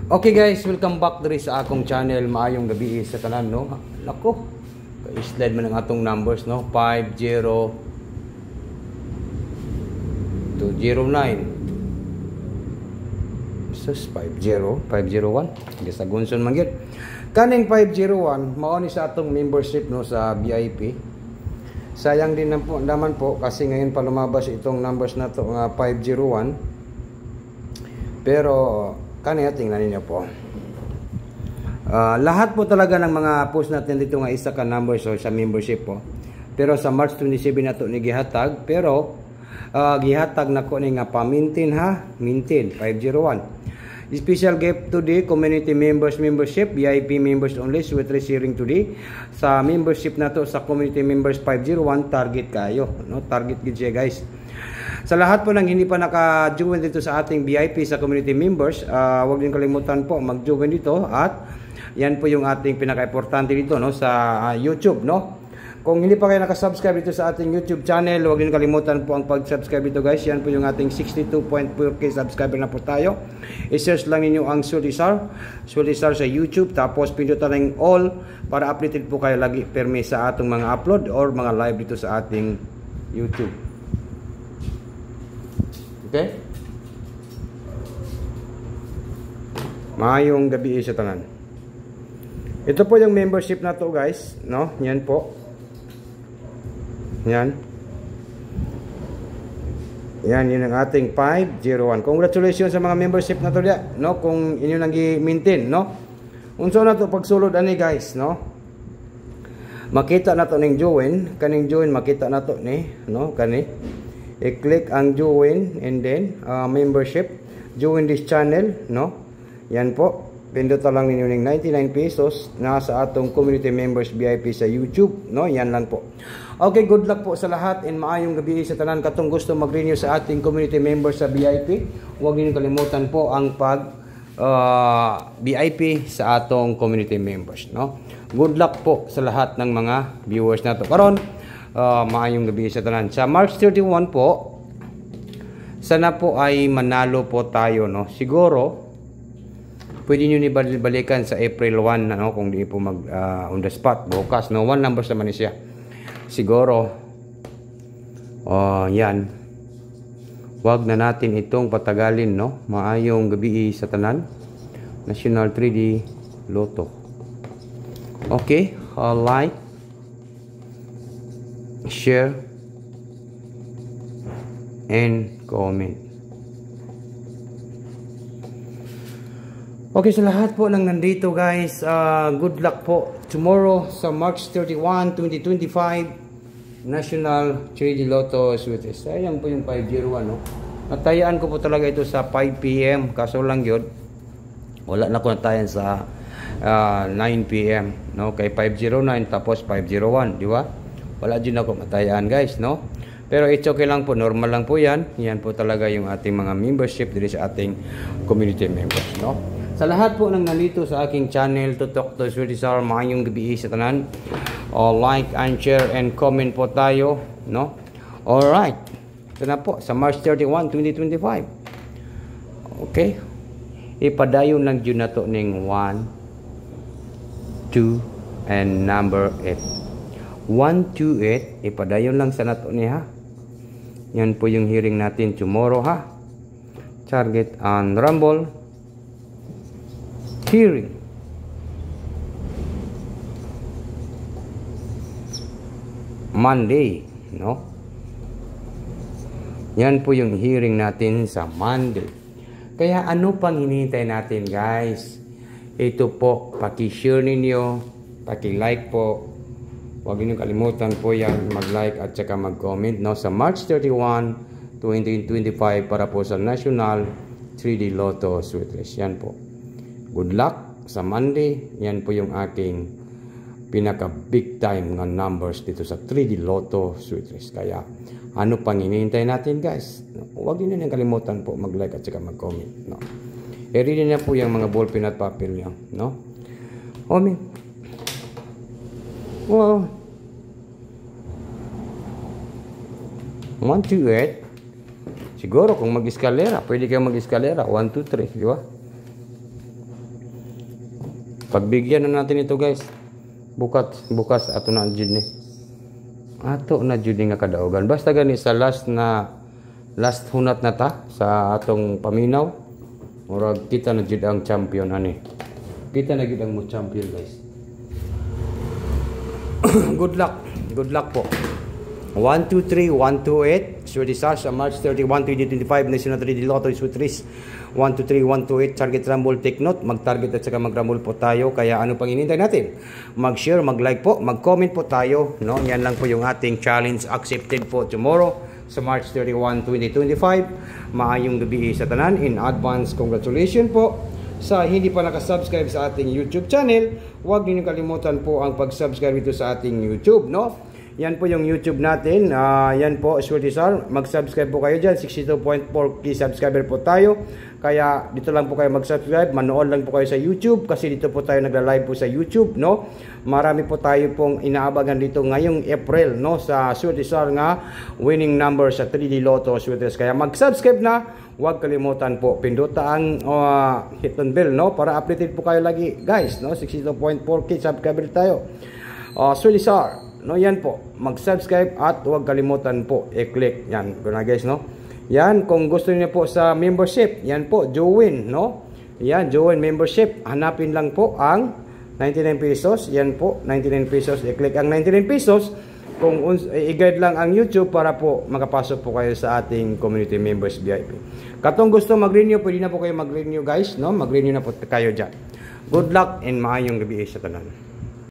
Okay guys, welcome back diri sa akong channel. Maayong gabi sa tanan, no. Nako. Ka-slide man ang atong numbers, no. 50 to 09. Sus 50 501. Gisa gunson man gyud. Kaning 501 mao ni sa atong membership, no, sa VIP. Sayang din naman po kasi ngayon pa lumabas itong numbers na to nga 501. Pero kanya tingnan niyo po. Lahat po talaga ng mga post natin dito nga isa ka numbers so sa membership po. Pero sa March 27 na to ni gihatag, pero gihatag na ko ni nga pa-maintain ha, maintain 501. Special gift today, community members membership, VIP members only, sweet sharing today. Sa membership na to sa community members 501 target kayo, no? Target gid siya guys. Sa lahat po ng hindi pa naka-join dito sa ating VIP sa community members, huwag din kalimutan po mag-join dito at yan po yung ating pinaka-importante dito, no, sa YouTube, no. Kung hindi pa kayo naka-subscribe dito sa ating YouTube channel, huwag din kalimutan po ang pag-subscribe dito guys. Yan po yung ating 62.4k subscriber na po tayo. I-search lang ninyo ang Sulisar sa YouTube, tapos pindutan ng all para updated po kayo lagi permi sa atong mga upload or mga live dito sa ating YouTube. Okay? Maayong gabi sa tanan. Ito po yung membership na to guys, no? Yan po. Yan. Yan yun ang ating 501. Congratulations sa mga membership na to diya, no? Kung inyo nang i-maintain, no? Unsa na to pagsulod ani guys, no? Makita na to ning join, kaning join makita na to ni, no? Kani i-click ang join and then membership, join this channel, no. Yan po, pindutan lang ninyo ng 99 pesos na sa atong community members VIP sa YouTube, no. Yan lang po. Okay, good luck po sa lahat and maayong gabi sa tanan. Katong gusto mag-renew sa ating community members sa VIP, huwag niyo kalimutan po ang pag VIP sa atong community members, no. Good luck po sa lahat ng mga viewers nato karon. Maayong gabi sa tanan. Sa March 31 po, sana po ay manalo po tayo, no. Siguro pwede niyo ni balikan sa April 1, no, kung di po mag on the spot bukas, no. One numbers naman siya. Siguro yan. Wag na natin itong patagalin, no. Maayong gabi sa tanan. National 3D Lotto. Okay, like, share and comment. Okay, sa lahat po ng nandito guys, good luck po tomorrow sa March 31, 2025 National 3D Lotto Sweetest. Ayan po yung 501, no. Natayaan ko po talaga ito sa 5 PM kaso lang yun wala na ko natayan sa 9 PM, no. Kay 509 tapos 501, di ba? Wala din ako matayaan guys, no. Pero it's okay lang po, normal lang po yan. Yan po talaga yung ating mga membership dito sa ating community members, no. Sa lahat po ng nandito sa aking channel Tutok to Sulisar, maayong gabi sa tanan. Like and share and comment po tayo, no. Alright, ito na po sa March 31, 2025. Okay, ipadayon lang dyan na to ng 1, 2 and number 8. 128, ipadayon lang sa nato ni ha. Yan po yung hearing natin tomorrow ha. Target and Rumble hearing. Monday, no? Yan po yung hearing natin sa Monday. Kaya ano pang hinihintay natin guys? Ito po, paki-share ninyo, paki-like po. Huwag niyo kalimutan po yan, mag-like at saka mag-comment, no, sa March 31, 2025 para po sa National 3D Lotto Sweetest. Yan po. Good luck sa Monday. Yan po yung aking pinaka big time ng numbers dito sa 3D Lotto Sweetest. Kaya ano pang hinihintay natin guys? Huwag niyo nang kalimutan po mag-like at saka mag-comment, no. I-ready na po yung mga ballpen at papel niyo, no. Well, 128. Siguro kung mag-eskalera, pwede kayo mag-eskalera 1, 2, 3, di ba? Pagbigyan na natin ito guys. Bukas ato na jud ni. Ato na jud nga kadaogan. Basta gani sa last hunat na ta sa atong paminaw. Murag kita na jud ang champion ani. Kita na jud ang mo champion guys. Good luck po. 1, 2, 3, 1, 2, 8. Swedish Stars sa March 31, 2025. National 3D Lotto is with 1, 2, 3, 1, 2, 8. Target Rumble, take note. Mag-target at saka mag-rumble po tayo. Kaya ano pang inintay natin? Mag-share, mag-like po, mag-comment po tayo. No? Yan lang po yung ating challenge accepted po tomorrow sa March 31, 2025. Maayong gabi sa tanan. In advance, congratulations po. Sa hindi pa nakasubscribe sa ating YouTube channel, huwag niyo kalimutan po ang pag-subscribe ito sa ating YouTube, no? Yan po yung YouTube natin. Yan po, Swedish Stars. Mag-subscribe po kayo dyan. 62.4k subscriber po tayo. Kaya dito lang po kayo mag-subscribe. Manood lang po kayo sa YouTube. Kasi dito po tayo nagla-live po sa YouTube, no? Marami po tayo pong inaabangan dito ngayong April, no? Sa Swedish Stars nga winning number sa 3D Lotto Swedish. Kaya mag-subscribe na. Huwag kalimutan po. Pinduta ang hit on bell, no? Para updated po kayo lagi, guys, no? 62.4k subscriber tayo. Swedish Stars. No, yan po. Mag-subscribe at huwag kalimutan po i-click. Yan, kuna guys, no? Yan, kung gusto niyo po sa membership, yan po, join, no? Yan, join membership. Hanapin lang po ang 99 pesos. Yan po, 99 pesos. I-click ang 99 pesos. Kung i-guide lang ang YouTube para po makapasok po kayo sa ating community members VIP. Katong gusto mag-renew, pwede na po kayo mag-renew guys, no? Mag-renew na po kayo dyan. Good luck and maayong gabi sa tanan.